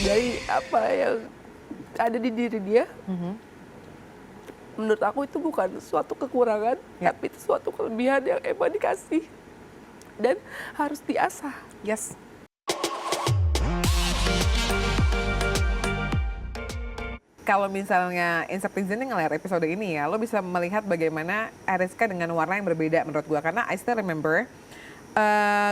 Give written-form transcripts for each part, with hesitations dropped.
dari apa yang ada di diri dia, menurut aku itu bukan suatu kekurangan, Ya. tapi itu suatu kelebihan yang emang dikasih dan harus diasah. Yes. Kalau misalnya Inseptizen ngeliat episode ini ya, lo bisa melihat bagaimana Eriska dengan warna yang berbeda menurut gue. Karena I still remember,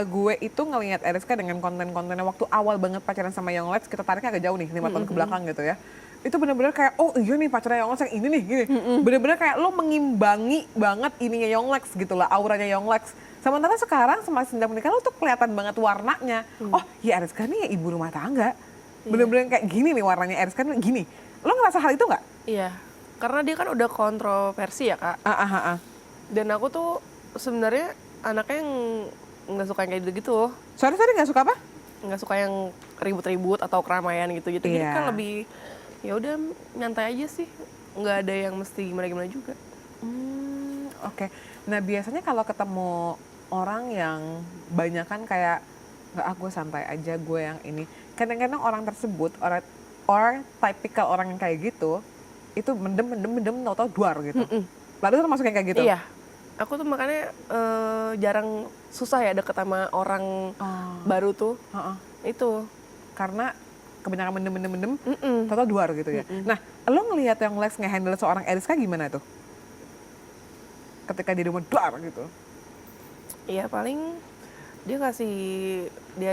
gue itu ngelihat Eriska dengan konten-kontennya waktu awal banget pacaran sama Yonglek, kita tariknya agak jauh nih, 5 tahun ke belakang gitu ya. Itu bener-bener kayak, oh iya nih pacarnya Yonglek yang ini nih, gini. Bener-bener kayak lo mengimbangi banget ininya Yonglek gitu lah, auranya Yonglek. Sementara sekarang semakin menikah lo tuh kelihatan banget warnanya. Oh ya Eriska nih ya ibu rumah tangga. Bener-bener kayak gini nih warnanya Eriska nih gini. Lo ngerasa hal itu nggak? Iya, karena dia kan udah kontroversi ya Kak. Dan aku tuh sebenarnya anaknya yang nggak suka yang kayak gitu-gitu. Sorry nggak suka apa? Nggak suka yang ribut-ribut atau keramaian gitu-gitu. Jadi kan lebih ya udah nyantai aja sih, nggak ada yang mesti gimana-gimana juga. Oke. Nah biasanya kalau ketemu orang yang banyak kan kayak nggak gue santai aja gue yang ini. Kadang-kadang orang tersebut or typical orang yang kayak gitu itu mendem tau-tau duar gitu. Lalu itu termasuk yang kayak gitu? Iya. Aku tuh makanya jarang susah ya deket sama orang baru tuh. Itu. Karena kebanyakan mendem, tau-tau duar gitu ya. Nah, lo ngelihat yang Lex nge-handle seorang Eriska gimana tuh? Ketika di rumah duar gitu. Iya paling dia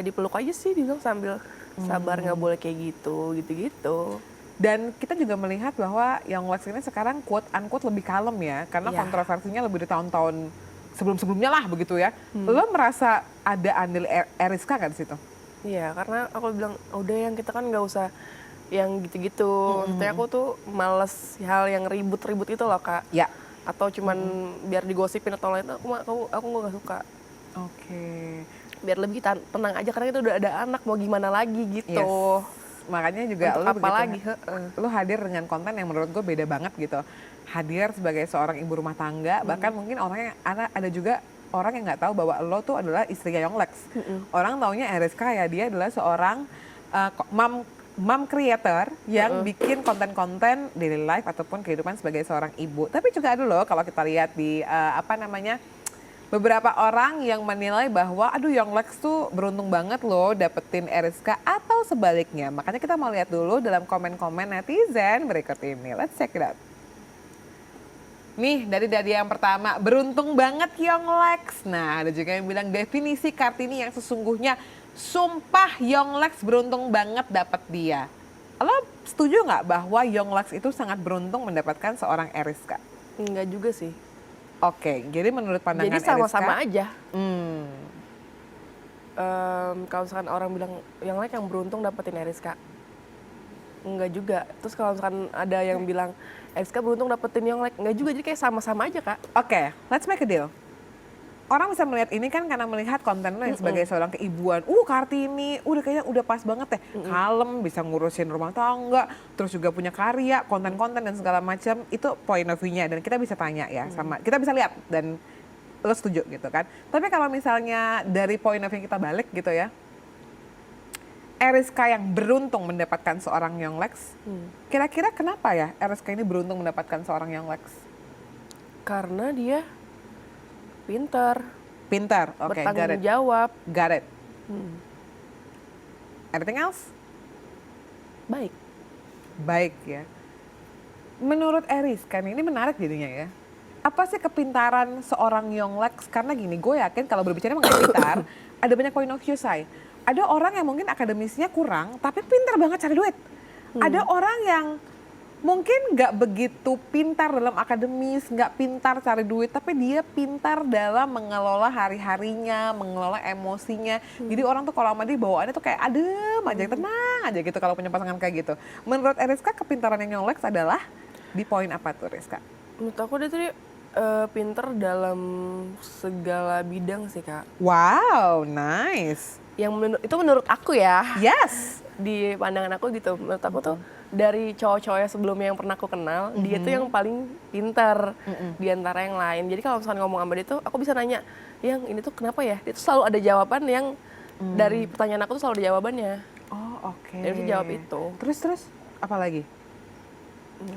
dipeluk aja sih, dia bilang sambil sabar nggak boleh kayak gitu-gitu. Dan kita juga melihat bahwa Yonglek ini sekarang quote unquote lebih kalem ya, karena kontroversinya lebih dari tahun-tahun sebelumnya lah begitu ya. Lo merasa ada andil Eriska kan di situ? Iya, karena aku bilang udah yang kita kan nggak usah yang gitu-gitu. Maksudnya aku tuh males hal yang ribut-ribut itu loh Kak. Ya. Atau cuman biar digosipin atau lain, aku nggak suka. Oke. Biar lebih tenang aja karena kita udah ada anak, mau gimana lagi gitu. Yes. Makanya juga untuk lo apa lagi? lo hadir dengan konten yang menurut gue beda banget gitu. Hadir sebagai seorang ibu rumah tangga, bahkan mungkin ada juga orang yang nggak tahu bahwa lo tuh adalah istrinya Yonglek. Orang taunya Eriska ya dia adalah seorang mom creator yang bikin konten-konten daily life ataupun kehidupan sebagai seorang ibu. Tapi juga ada loh kalau kita lihat di beberapa orang yang menilai bahwa aduh Yonglek tuh beruntung banget loh dapetin Eriska atau sebaliknya. Makanya kita mau lihat dulu dalam komen-komen netizen berikut ini. Let's check it out. Nih dari yang pertama, beruntung banget Yonglek. Nah ada juga yang bilang definisi Kartini yang sesungguhnya, sumpah Yonglek beruntung banget dapet dia. Lo setuju nggak bahwa Yonglek itu sangat beruntung mendapatkan seorang Eriska? Enggak juga sih. Oke, jadi menurut pandangan Jadi sama-sama Eriska, aja. Kalau misalkan orang bilang Yonglek yang beruntung dapetin Eriska, enggak juga. Terus kalau misalkan ada yang bilang Eriska beruntung dapetin Yonglek, enggak juga. Jadi kayak sama-sama aja Kak. Oke, let's make a deal. Orang bisa melihat ini kan karena melihat konten lo yang sebagai seorang keibuan. Kartini, kayaknya udah pas banget deh. Kalem, bisa ngurusin rumah tangga, terus juga punya karya, konten-konten dan segala macam. Itu point of view-nya dan kita bisa tanya ya sama, kita bisa lihat dan lo setuju gitu kan. Tapi kalau misalnya dari point of view kita balik gitu ya, Eriska yang beruntung mendapatkan seorang Yonglek, kira-kira kenapa ya Eriska ini beruntung mendapatkan seorang Yonglek? Karena dia pintar, oke, bertanggung jawab. Got it. Anything else? Baik ya. Menurut Eriska ini menarik jadinya ya. Apa sih kepintaran seorang Yonglek? Karena gini, gue yakin kalau berbicara mengenai pintar, ada banyak point of view saya. Ada orang yang mungkin akademisnya kurang, tapi pintar banget cari duit. Ada orang yang mungkin nggak begitu pintar dalam akademis, nggak pintar cari duit, tapi dia pintar dalam mengelola hari-harinya, mengelola emosinya. Jadi orang tuh kalau sama dia bawaannya tuh kayak adem aja, tenang aja gitu kalau punya pasangan kayak gitu. Menurut Eriska kepintaran yang Yonglek adalah di poin apa tuh Eriska? Menurut aku dia tuh pintar dalam segala bidang sih Kak. Wow, nice. Itu menurut aku ya. Yes. Di pandangan aku gitu, menurut aku tuh dari cowok-cowoknya sebelumnya yang pernah aku kenal, dia tuh yang paling pintar di antara yang lain. Jadi kalau misalnya ngomong sama dia tuh, aku bisa nanya, yang ini tuh kenapa ya? Dia tuh selalu ada jawaban yang dari pertanyaan aku tuh selalu ada jawabannya. Oh oke. Dia bisa jawab itu. Terus apa lagi?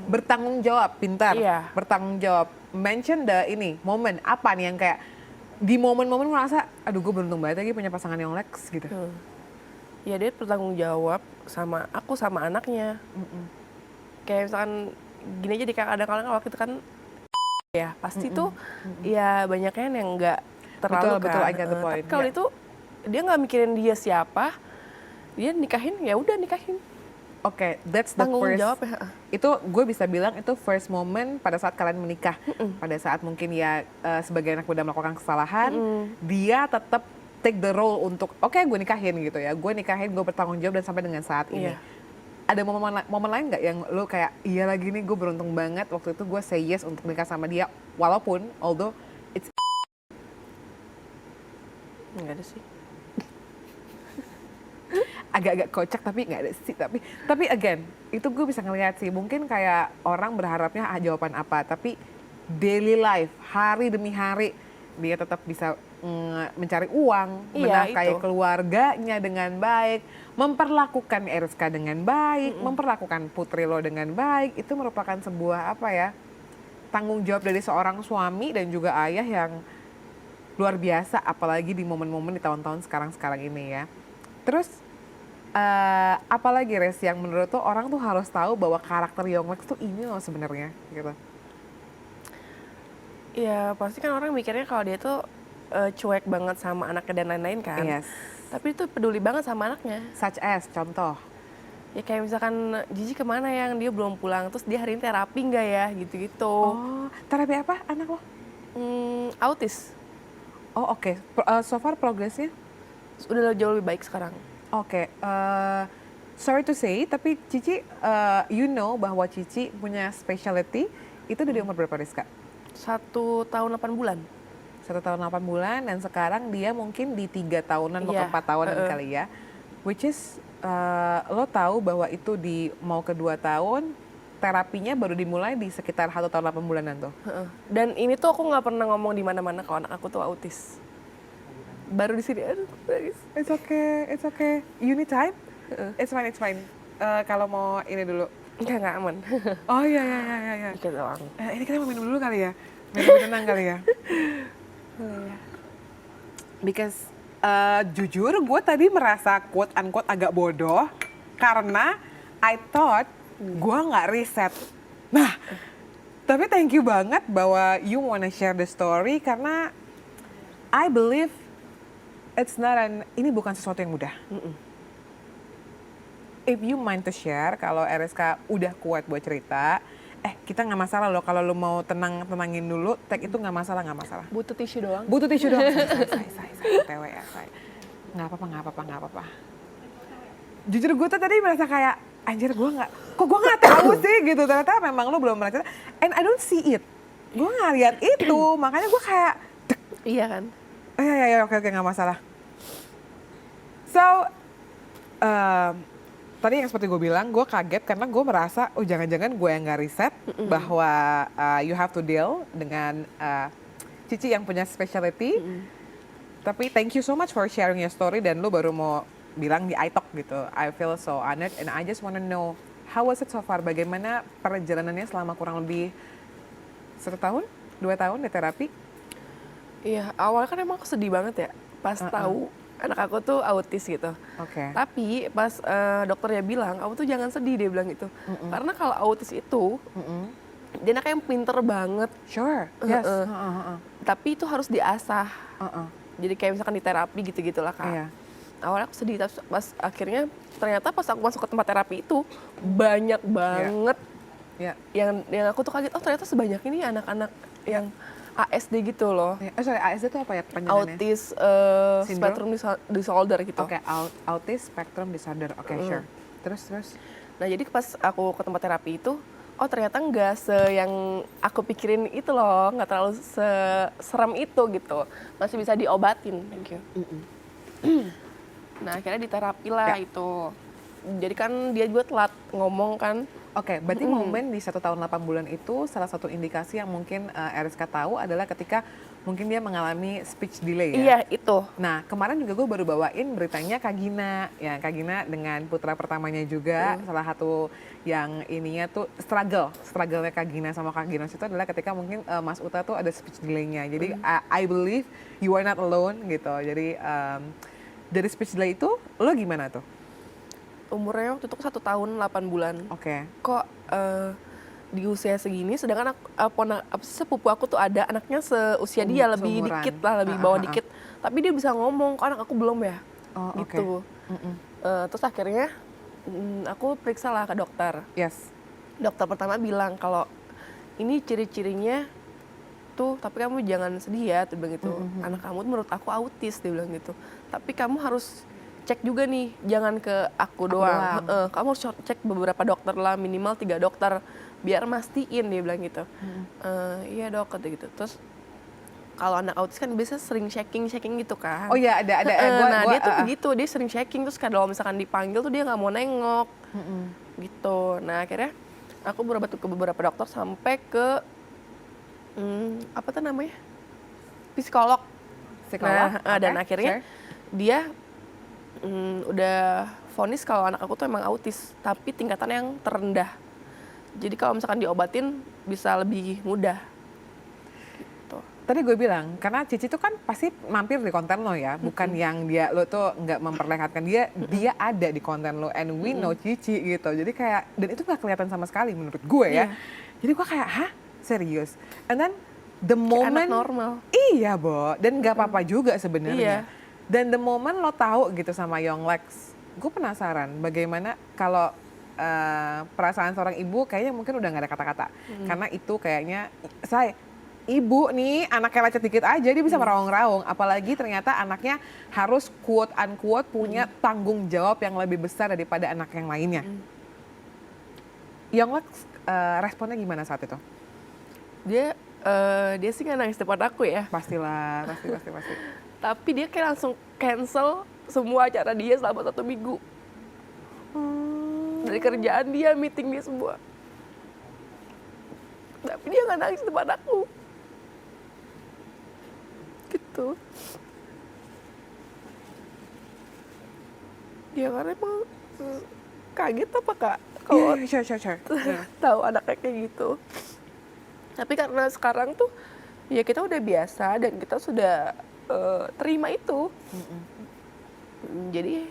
Bertanggung jawab, pintar. Iya. Bertanggung jawab. Mention ini, momen apa nih yang kayak di momen-momen merasa, aduh gue beruntung banget lagi punya pasangan yang Lex gitu. Ya dia bertanggung jawab sama aku sama anaknya. Kayak misalkan gini aja, kayak kadang-kadang waktu itu kan ya pasti tuh ya banyaknya yang nggak terlalu Betul, kan. I get the point. Tapi kalau Ya. itu dia nggak mikirin dia siapa, dia nikahin ya udah nikahin. Oke, that's the Tanggung first. jawab ya. Itu gue bisa bilang itu first moment pada saat kalian menikah. Pada saat mungkin ya sebagai anak muda melakukan kesalahan, dia tetap take the role untuk oke, gue nikahin gitu ya. Gue nikahin, gue bertanggung jawab dan sampai dengan saat ini. Iya. Ada momen lain nggak yang lo kayak iya lagi nih gue beruntung banget waktu itu gue say yes untuk nikah sama dia walaupun although it's Nggak ada sih. agak-agak kocak tapi nggak ada sih tapi again itu gue bisa ngelihat sih mungkin kayak orang berharapnya jawaban apa tapi daily life hari demi hari dia tetap bisa mencari uang, Iya, menafkahi itu. keluarganya dengan baik, memperlakukan Eriska dengan baik, memperlakukan putri lo dengan baik, itu merupakan sebuah apa ya tanggung jawab dari seorang suami dan juga ayah yang luar biasa apalagi di momen-momen di tahun-tahun sekarang ini ya. Terus apalagi Res yang menurut tuh orang tuh harus tahu bahwa karakter Yonglex tuh ini loh sebenarnya gitu. Ya pasti kan orang mikirnya kalau dia tuh cuek banget sama anaknya dan lain-lain kan. Yes. Tapi itu peduli banget sama anaknya. Such as contoh. Ya kayak misalkan Gigi kemana yang dia belum pulang, terus dia hari ini terapi nggak ya gitu-gitu. Oh, terapi apa anak lo? Autis. Oh oke. So far progresnya? Udah jauh lebih baik sekarang. Oke. Sorry to say, tapi Cici, you know bahwa Cici punya specialty itu dari umur berapa Rizka? 1 tahun 8 bulan. 1 tahun 8 bulan dan sekarang dia mungkin di 3 tahunan mau ke Iya, 4 tahunan kali ya. Which is lo tahu bahwa itu di mau ke 2 tahun terapinya baru dimulai di sekitar 1 tahun 8 bulanan tuh. Dan ini tuh aku nggak pernah ngomong di mana-mana kalau anak aku tuh autis. Baru di sini, aduh nangis. It's okay. You need time? It's fine. Kalau mau ini dulu. Nggak aman. Oh iya. Dikit doang. Ini kita mau minum dulu kali ya? Minum tenang kali ya? Because jujur gue tadi merasa quote unquote agak bodoh karena I thought gue nggak riset. Nah, tapi thank you banget bahwa you wanna share the story karena I believe ini bukan sesuatu yang mudah. If you mind to share, kalau RSK udah kuat buat cerita, kita nggak masalah loh kalau lo mau tenangin dulu, tag itu nggak masalah. Butuh tisu doang. Butuh tisu doang. Say, OTW ya, say. Nggak apa-apa. Jujur gue tuh tadi merasa kayak, anjir gue kok gue nggak tahu sih gitu. Ternyata memang lo belum pernah cerita. And I don't see it. Gue nggak lihat itu, makanya gue kayak, Iya kan? ya, oke, nggak masalah. So, tadi yang seperti gue bilang, gue kaget karena gue merasa, jangan-jangan gue yang nggak riset bahwa you have to deal dengan Cici yang punya specialty. Tapi thank you so much for sharing your story dan lo baru mau bilang di iTalk gitu. I feel so honored and I just wanna know how was it so far? Bagaimana perjalanannya selama kurang lebih 1 tahun, 2 tahun di terapi? Iya, awalnya kan emang aku sedih banget ya pas tahu anak aku tuh autis gitu. Oke. Tapi pas dokternya bilang, kamu tuh jangan sedih, dia bilang gitu. Karena kalau autis itu, dia anaknya yang pinter banget. Sure, yes. Tapi itu harus diasah. Jadi kayak misalkan di terapi gitu-gitulah Kak. Iya. Awalnya aku sedih, tapi pas akhirnya ternyata pas aku masuk ke tempat terapi itu, banyak banget Iya. yang aku tuh kaget, oh ternyata sebanyak ini anak-anak yang ASD gitu loh. Sorry, ASD itu apa ya panjangannya? Autis Syndrome? spectrum disorder gitu. Oke, autis spectrum disorder. Oke, sure. Terus. Nah jadi pas aku ke tempat terapi itu, oh ternyata nggak yang aku pikirin itu loh, nggak terlalu serem itu gitu. Masih bisa diobatin. Thank you. Nah akhirnya diterapi lah itu. Jadi kan dia juga telat ngomong kan. Oke, berarti momen di 1 tahun 8 bulan itu salah satu indikasi yang mungkin RSK tahu adalah ketika mungkin dia mengalami speech delay ya. Iya, itu. Nah, kemarin juga gue baru bawain beritanya Kak Gina. Ya, Kak Gina dengan putra pertamanya juga, salah satu yang ininya tuh struggle-nya Kak Gina sama Kak Ginos itu adalah ketika mungkin Mas Uta tuh ada speech delay-nya. Jadi, I believe you are not alone gitu. Jadi, dari speech delay itu, lo gimana tuh? Umurnya waktu itu 1 tahun 8 bulan. Oke. Kok di usia segini, sedangkan sepupu aku tuh ada anaknya seusia dia, lebih Seumuran. dikit lah, lebih bawah dikit. Tapi dia bisa ngomong, kok anak aku belum ya? Oh, Gitu. Terus akhirnya aku periksa lah ke dokter. Yes. Dokter pertama bilang kalau ini ciri-cirinya tuh, tapi kamu jangan sedih ya, dia bilang gitu. Anak kamu menurut aku autis, dia bilang gitu. Tapi kamu harus cek juga nih, jangan ke aku doang. Kamu harus cek beberapa dokter lah, minimal 3 dokter, biar mastiin, dia bilang gitu. Iya dok, kata gitu. Terus kalau anak autis kan biasanya sering shaking gitu kan. Oh iya, ada. Nah dia tuh begitu, dia sering shaking, terus kalau misalkan dipanggil tuh dia nggak mau nengok. Gitu. Nah akhirnya aku berobat ke beberapa dokter sampai ke apa tuh namanya, psikolog. Nah, dan akhirnya dia udah vonis kalau anak aku tuh emang autis, tapi tingkatan yang terendah. Jadi kalau misalkan diobatin bisa lebih mudah. Gitu. Tadi gue bilang, karena Cici tuh kan pasti mampir di konten lo ya, bukan yang lo tuh nggak memperlihatkan dia ada di konten lo, and we know Cici gitu. Jadi kayak, dan itu nggak kelihatan sama sekali menurut gue ya. Jadi gue kayak, hah? Serius? And then the moment, kayak anak normal. Iya, Bo, dan nggak apa-apa juga sebenarnya. Dan the moment lo tahu gitu sama Yonglex, gue penasaran bagaimana kalau perasaan seorang ibu kayaknya mungkin udah nggak ada kata-kata. Karena itu kayaknya, ibu nih anaknya lecet dikit aja dia bisa meraung-raung. Apalagi ternyata anaknya harus quote unquote punya tanggung jawab yang lebih besar daripada anak yang lainnya. Yonglex responnya gimana saat itu? Dia sih nggak nangis depan aku ya. Pastilah, pasti. Tapi dia kayak langsung cancel semua acara dia selama 1 minggu. Dari kerjaan dia, meeting dia semua. Tapi dia nggak nangis depan aku. Gitu. Ya karena emang kaget apa Kak? Kalau Sure. tahu anaknya kayak gitu. Tapi karena sekarang tuh ya kita udah biasa dan kita sudah terima itu. Jadi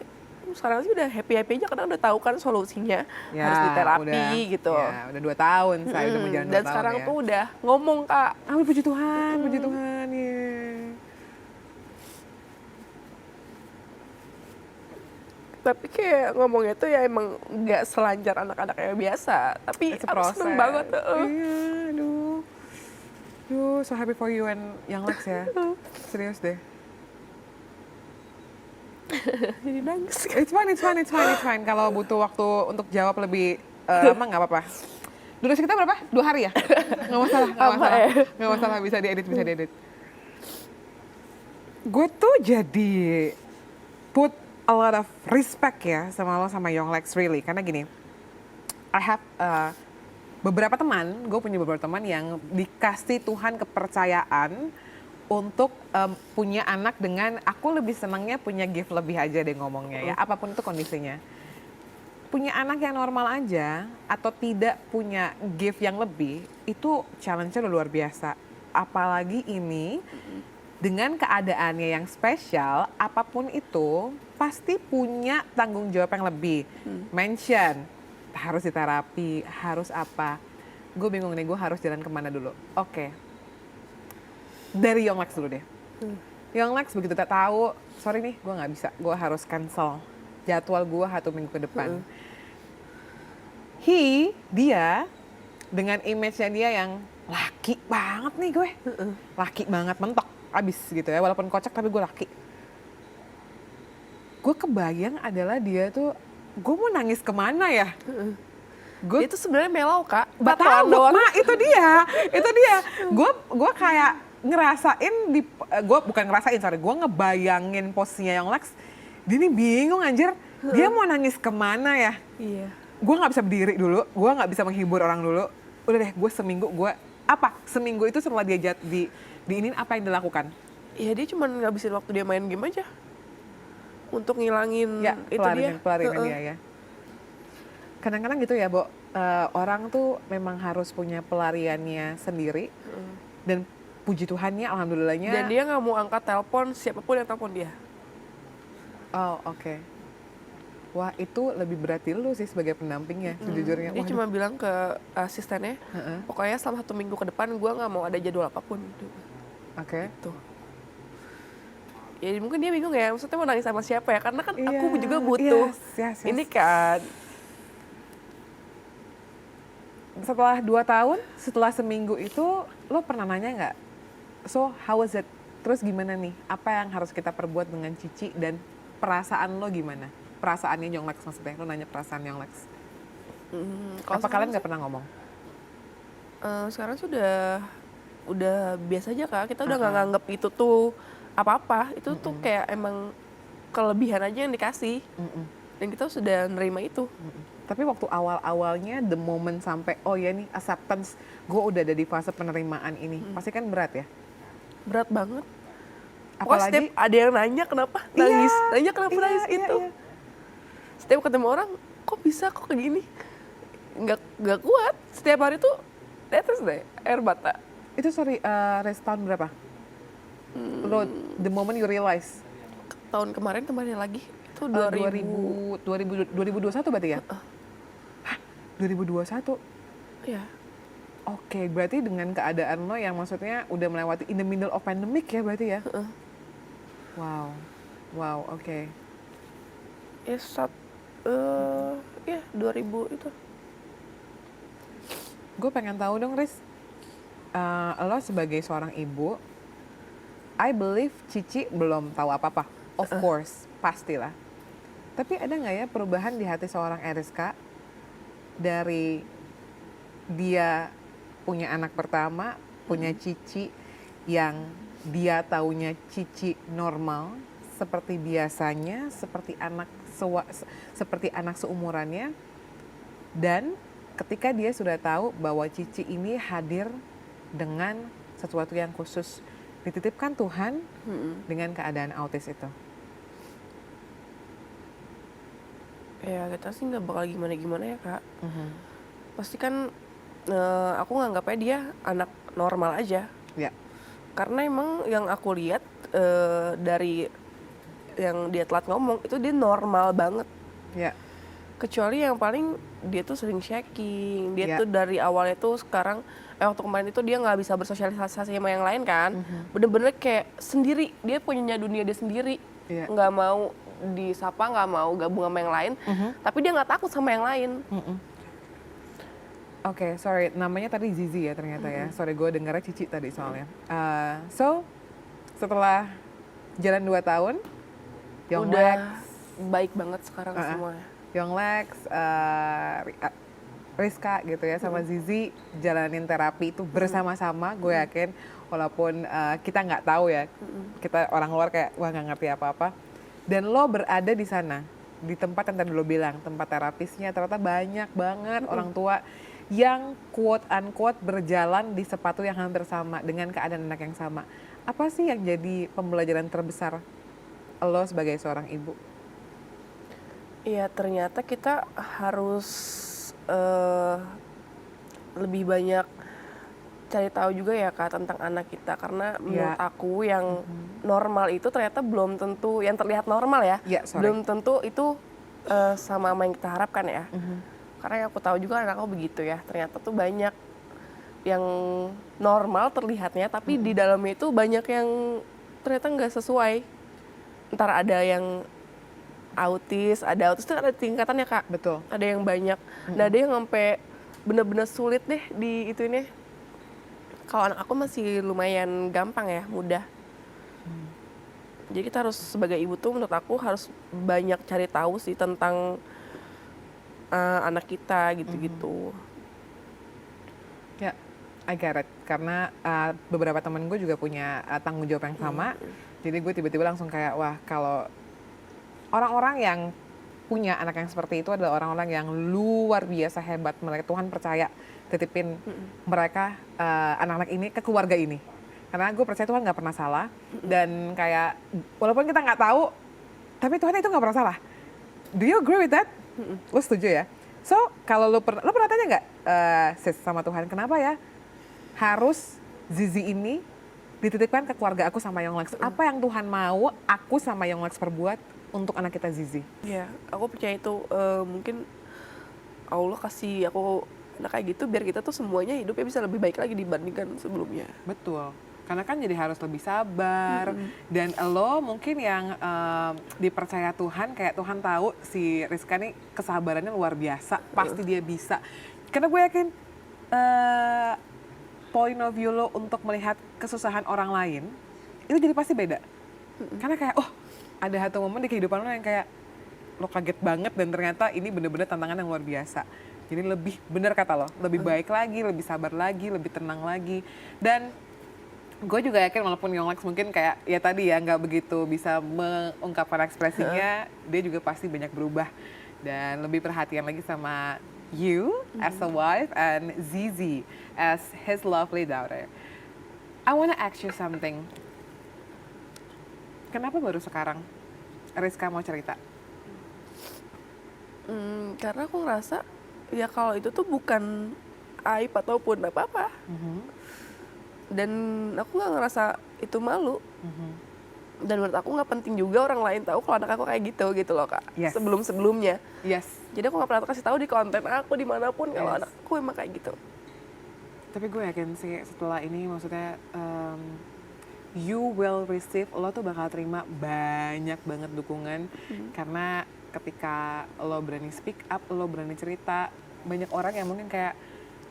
sekarang sih udah happy aja karena udah tahu kan solusinya, Ya, harus diterapi gitu. Ya, udah 2 tahun saya udah berjalan 2 tahun. Dan sekarang ya. tuh udah ngomong Kak. Amin, puji Tuhan ya. Tapi kayak ngomongnya tuh ya emang nggak selancar anak-anak yang biasa. Tapi aku seneng banget. Iya, aduh, so happy for you and Yonglex ya. Serius deh. Jadi nangis. It's fine. Kalau butuh waktu untuk jawab lebih lama nggak apa-apa. Durasi kita berapa? 2 hari ya? Nggak masalah. Nggak masalah, bisa diedit. Gue tuh jadi put a lot of respect ya sama lo sama Yonglex really. Karena gini, I have beberapa teman, gue punya beberapa teman yang dikasih Tuhan kepercayaan untuk punya anak dengan, aku lebih senangnya punya gift lebih aja deh ngomongnya ya, apapun itu kondisinya. Punya anak yang normal aja atau tidak punya gift yang lebih, itu challenge-nya udah luar biasa. Apalagi ini dengan keadaannya yang spesial, apapun itu pasti punya tanggung jawab yang lebih. Mention, harus diterapi, harus apa. Gue bingung nih, gue harus jalan kemana dulu. Oke. Dari Yonglex dulu deh. Yonglex begitu tak tahu, sorry nih gue nggak bisa, gue harus cancel jadwal gue 1 minggu ke depan. Dia dengan image-nya dia yang laki banget nih gue. Laki banget, mentok, abis gitu ya, walaupun kocak tapi gue laki. Gue kebayang adalah dia tuh, gue mau nangis kemana ya? Itu sebenarnya melau Kak. Betul, itu dia. Gue kayak ngerasain gue bukan ngerasain, gue ngebayangin posisinya Yonglex. Dia nih bingung anjir, dia mau nangis kemana ya? Iya. Gue nggak bisa berdiri dulu, gue nggak bisa menghibur orang dulu. Udah deh, gue seminggu itu setelah dia Diinin apa yang dilakukan? Ya dia cuma ngabisin waktu dia main game aja. Untuk ngilangin Ya, itu dia. pelarian dia ya. Kadang-kadang gitu ya, Bo. Orang tuh memang harus punya pelariannya sendiri. Dan puji Tuhannya, alhamdulillahnya. Dan dia nggak mau angkat telepon siapapun yang telepon dia. Oh, oke. Wah, itu lebih berat di lu sih sebagai pendampingnya, sejujurnya. Dia Waduh. cuma bilang ke asistennya, pokoknya selama 1 minggu ke depan gue nggak mau ada jadwal apapun. Oke. Tuh. Ya mungkin dia bingung ya, maksudnya mau nangis sama siapa ya? Karena kan aku Iya, juga butuh. yes. Ini kan. Setelah 2 tahun, setelah seminggu itu, lo pernah nanya nggak? So, how was it? Terus gimana nih? Apa yang harus kita perbuat dengan Cici dan perasaan lo gimana? Perasaannya Yonglex maksudnya, lo nanya perasaan Yonglex. Apa kalian nggak pernah ngomong? Sekarang sudah udah biasa aja Kak, kita udah nggak nganggep itu tuh apa-apa. Itu tuh kayak emang kelebihan aja yang dikasih. Dan kita sudah nerima itu. Tapi waktu awal-awalnya, the moment sampai, oh ya nih acceptance, gue udah ada di fase penerimaan ini, pasti kan berat ya? Berat banget. Pokoknya Apalagi, setiap ada yang nanya kenapa nangis, nanya kenapa nangis itu. Setiap ketemu orang, kok bisa, kok kayak gini. Nggak kuat, setiap hari tuh tetes deh, air mata. Itu sorry, rest tahun berapa? Lo, the moment you realize? Tahun kemarin lagi, itu 2021 berarti ya? Hah, 2021? Iya. Oke, berarti dengan keadaan lo yang maksudnya udah melewati in the middle of pandemic ya berarti ya? Wow, oke. Ya, 2000 itu. Gue pengen tahu dong, Riz. Lo sebagai seorang ibu, I believe Cici belum tahu apa-apa. Of course, pastilah. Tapi ada nggak ya perubahan di hati seorang Eriska dari dia punya anak pertama, punya Cici yang dia taunya Cici normal, seperti biasanya, seperti anak seumurannya, dan ketika dia sudah tahu bahwa Cici ini hadir dengan sesuatu yang khusus, dititipkan Tuhan dengan keadaan autis itu. Ya kita sih nggak bakal gimana-gimana ya Kak. Pasti kan aku nganggapnya dia anak normal aja. Ya. Karena emang yang aku lihat dari yang dia telat ngomong itu dia normal banget. Ya. Kecuali yang paling dia tuh sering shaking. Dia Ya. tuh dari awalnya tuh sekarang waktu kemarin itu dia nggak bisa bersosialisasi sama yang lain kan. Bener-bener kayak sendiri. Dia punya dunia dia sendiri. Ya. Nggak mau disapa, nggak mau gabung sama yang lain. Tapi dia nggak takut sama yang lain. Oke, sorry, namanya tadi Zizi ya ternyata ya. Sorry, gue dengarnya Cici tadi soalnya. So, setelah jalan 2 tahun, Yonglex, Udah baik banget sekarang semuanya. Yonglex, Rizka gitu ya, sama Zizi jalanin terapi itu bersama-sama. Gue yakin, walaupun kita nggak tahu ya, kita orang luar kayak wah nggak ngerti apa-apa. Dan lo berada di sana, di tempat yang tadi lo bilang, tempat terapisnya ternyata banyak banget orang tua yang quote unquote berjalan di sepatu yang hampir sama dengan keadaan anak yang sama. Apa sih yang jadi pembelajaran terbesar lo sebagai seorang ibu? Iya, ternyata kita harus lebih banyak cari tahu juga ya Kak tentang anak kita, karena menurut aku yang normal itu ternyata belum tentu yang terlihat normal ya. Belum tentu itu sama apa yang kita harapkan ya. Karena yang aku tahu juga anak aku begitu ya. Ternyata tuh banyak yang normal terlihatnya, tapi di dalamnya itu banyak yang ternyata nggak sesuai. Ntar ada yang autis itu ada tingkatannya Kak. Betul. Ada yang banyak. Nah ada yang sampai bener-bener sulit deh di itu ini. Kalau anak aku masih lumayan gampang ya, mudah. Jadi kita harus sebagai ibu tuh menurut aku harus banyak cari tahu sih tentang anak kita gitu-gitu. Ya, I get it. Karena beberapa temen gue juga punya tanggung jawab yang sama. Jadi gue tiba-tiba langsung kayak, wah kalau orang-orang yang punya anak yang seperti itu adalah orang-orang yang luar biasa hebat. Mereka Tuhan percaya titipin mereka anak-anak ini ke keluarga ini. Karena gue percaya Tuhan nggak pernah salah. Dan kayak, walaupun kita nggak tahu, tapi Tuhan itu nggak pernah salah. Do you agree with that? Lo setuju ya? So, kalau lo pernah tanya nggak, sis, sama Tuhan, kenapa ya harus Zizi ini dititipkan ke keluarga aku sama Yonglex? Apa yang Tuhan mau aku sama Yonglex perbuat untuk anak kita Zizi? Ya, aku percaya itu mungkin Allah kasih aku anak kayak gitu biar kita tuh semuanya hidupnya bisa lebih baik lagi dibandingkan sebelumnya. Betul. Karena kan jadi harus lebih sabar. Dan lo mungkin yang dipercaya Tuhan, kayak Tuhan tahu si Rizka nih kesabarannya luar biasa. Pasti dia bisa. Karena gue yakin point of view lo untuk melihat kesusahan orang lain, itu jadi pasti beda. Karena kayak, oh ada satu momen di kehidupan lo yang kayak, lo kaget banget dan ternyata ini bener-bener tantangan yang luar biasa. Jadi lebih, bener kata lo, lebih baik lagi, lebih sabar lagi, lebih tenang lagi. Dan gue juga yakin walaupun Yonglex mungkin kayak ya tadi ya nggak begitu bisa mengungkapkan ekspresinya, dia juga pasti banyak berubah dan lebih perhatian lagi sama you as a wife and Zizi as his lovely daughter. I wanna ask you something. Kenapa baru sekarang Rizka mau cerita? Karena aku ngerasa ya kalau itu tuh bukan aib ataupun apa-apa. Dan aku nggak ngerasa itu malu. Dan menurut aku nggak penting juga orang lain tahu kalau anak aku kayak gitu loh Kak. Yes. Sebelum-sebelumnya. Yes. Jadi aku nggak pernah kasih tahu di konten aku dimanapun kalau Yes. anak aku emang kayak gitu. Tapi gue yakin sih setelah ini maksudnya you will receive, lo tuh bakal terima banyak banget dukungan. Karena ketika lo berani speak up, lo berani cerita, banyak orang yang mungkin kayak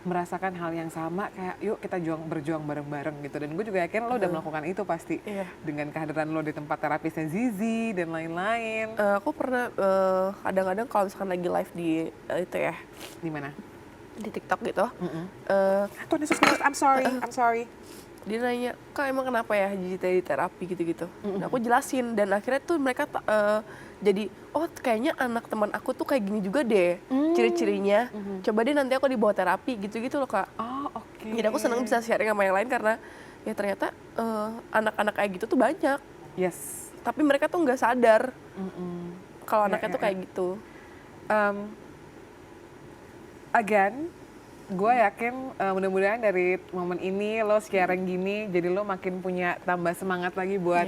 merasakan hal yang sama, kayak yuk kita berjuang bareng-bareng gitu. Dan gue juga yakin lo udah melakukan itu pasti. Iya. Dengan kehadiran lo di tempat terapisnya Zizi dan lain-lain. Aku pernah kadang-kadang kalau misalkan lagi live di itu ya Di mana? di TikTok gitu, Tuhan Yesus Kristus, I'm sorry. dia nanya, Kak emang kenapa ya jadi terapi gitu-gitu. Nah, aku jelasin dan akhirnya tuh mereka jadi, oh kayaknya anak teman aku tuh kayak gini juga deh ciri-cirinya. Coba deh nanti aku dibawa terapi gitu-gitu loh Kak. Oh, oke. Jadi aku senang bisa sharing sama yang lain karena ya ternyata anak-anak kayak gitu tuh banyak. Yes. Tapi mereka tuh nggak sadar kalau anaknya tuh kayak gitu. Again, gue yakin mudah-mudahan dari momen ini lo sharing gini, jadi lo makin punya tambah semangat lagi buat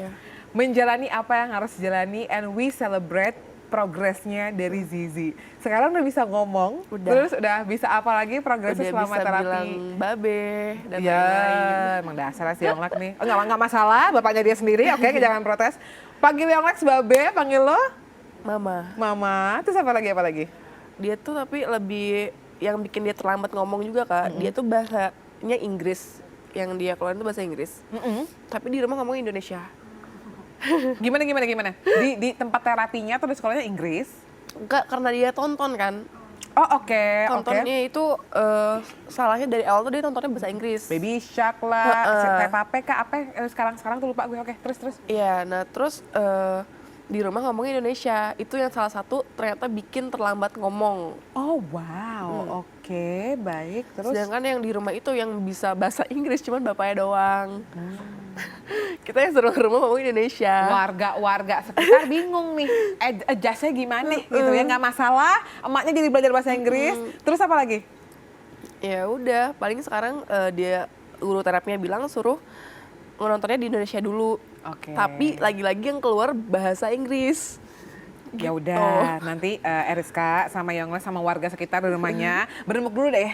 menjalani apa yang harus dijalani, and we celebrate progresnya dari Zizi. Sekarang udah bisa ngomong, terus udah bisa apa lagi progresnya Udah selama bisa terapi? bilang babe dan Ya, lain-lain. emang dasar si Yonglex nih. Oh, nggak masalah, bapaknya dia sendiri, oke, jangan protes. Panggil Yonglex babe, panggil lo mama, terus apa lagi? Dia tuh tapi lebih yang bikin dia terlambat ngomong juga Kak, dia tuh bahasanya Inggris, yang dia keluarin tuh bahasa Inggris, tapi di rumah ngomong Indonesia. Gimana? Di tempat terapinya atau di sekolahnya Inggris? Enggak, karena dia tonton kan. Oh, oke. Tontonnya itu salahnya dari awal tuh dia tontonnya bahasa Inggris. Baby Shark lah, Peppa Pig kah, apa sekarang tuh lupa gue. Oke, terus. Iya, nah terus di rumah ngomongin Indonesia, itu yang salah satu ternyata bikin terlambat ngomong. Oh wow, oke, baik. Terus? Sedangkan yang di rumah itu yang bisa bahasa Inggris cuman bapaknya doang. Kita yang seluruh rumah ngomong Indonesia. Warga sekitar bingung nih, adjustnya gimana gitu ya, nggak masalah. Emaknya jadi belajar bahasa Inggris. Terus apa lagi? Ya udah, paling sekarang dia guru terapinya bilang suruh nontonnya di Indonesia dulu. Oke. Tapi lagi-lagi yang keluar bahasa Inggris. Ya udah, nanti Eriska sama Yonglex sama warga sekitar di rumahnya berembuk dulu deh,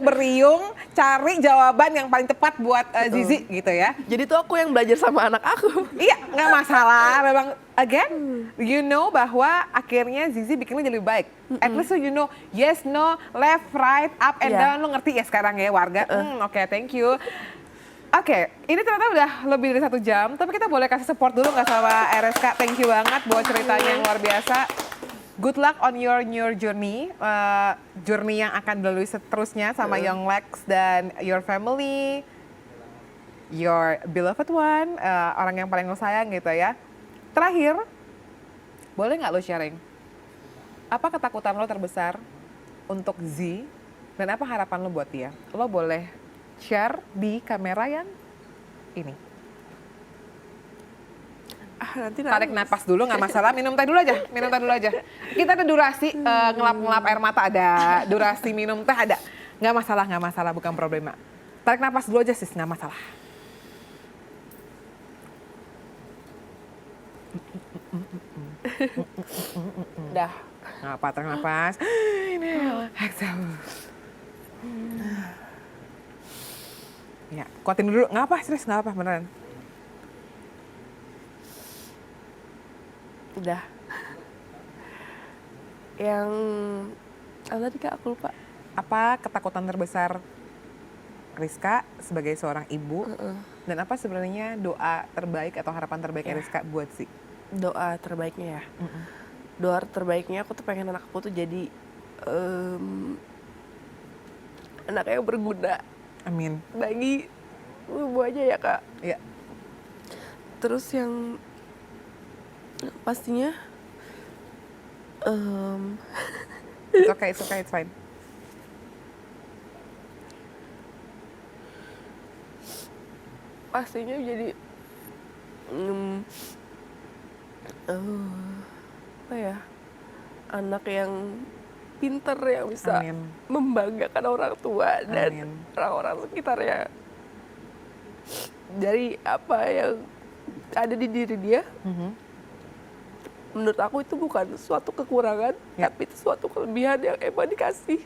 beriung, cari jawaban yang paling tepat buat Zizi gitu ya. Jadi tuh aku yang belajar sama anak aku. Iya, nggak masalah. Memang again, you know bahwa akhirnya Zizi bikinnya jadi lebih baik. At least so you know yes, no, left, right, up and down. Lo ngerti ya sekarang ya warga. Oke, thank you. Oke, ini ternyata udah lebih dari 1 jam, tapi kita boleh kasih support dulu nggak sama RSK? Thank you banget buat ceritanya yang luar biasa. Good luck on your new journey, journey yang akan dilalui seterusnya sama Yonglex dan your family, your beloved one, orang yang paling lo sayang gitu ya. Terakhir, boleh nggak lo sharing? Apa ketakutan lo terbesar untuk Z dan apa harapan lo buat dia? Lo boleh share di kamera, Yan? ini. Nanti Tarik napas dulu, nggak masalah. Minum teh dulu aja, minum teh dulu aja. Kita ada durasi ngelap-ngelap air mata ada, durasi minum teh ada. Nggak masalah, bukan problema. Tarik napas dulu aja sis, nggak masalah. Dah. Nggak apa, tarik napas. Exhale. Ya, kuatin dulu. Nggak apa, serius nggak apa, beneran. Udah. Yang tadi Kak aku lupa. Apa ketakutan terbesar Rizka sebagai seorang ibu? Dan apa sebenarnya doa terbaik atau harapan terbaik Rizka buat si? Doa terbaiknya ya. Doa terbaiknya aku tuh pengen anak aku tuh jadi anak yang berguna Amin. bagi semuanya ya Kak. Ya. Terus yang pastinya It's okay, it's fine. pastinya jadi apa ya, anak yang pinter yang bisa Amin. membanggakan orang tua dan Amin. orang-orang sekitarnya dari apa yang ada di diri dia. Menurut aku itu bukan suatu kekurangan, tapi itu suatu kelebihan yang emang dikasih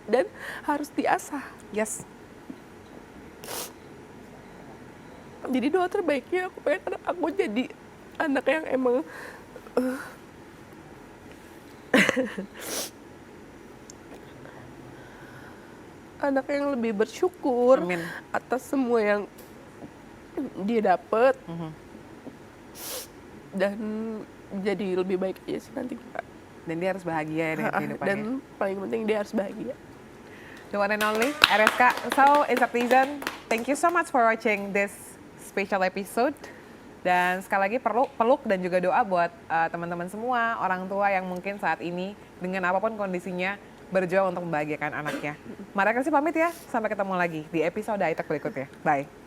dan harus diasah. Yes. Jadi doa terbaiknya aku pengen anak aku jadi anak yang emang anak yang lebih bersyukur. Amin. Atas semua yang dia dapat dan jadi lebih baik aja sih nanti Kak. Dan dia harus bahagia ya dengan kehidupannya. Dan paling penting dia harus bahagia. The one and only Rizka. So, it's a pleasure. Thank you so much for watching this special episode. Dan sekali lagi peluk dan juga doa buat teman-teman semua, orang tua yang mungkin saat ini dengan apapun kondisinya berjuang untuk membahagiakan anaknya. Maria Kristy pamit ya, sampai ketemu lagi di episode Aitak berikutnya. Bye.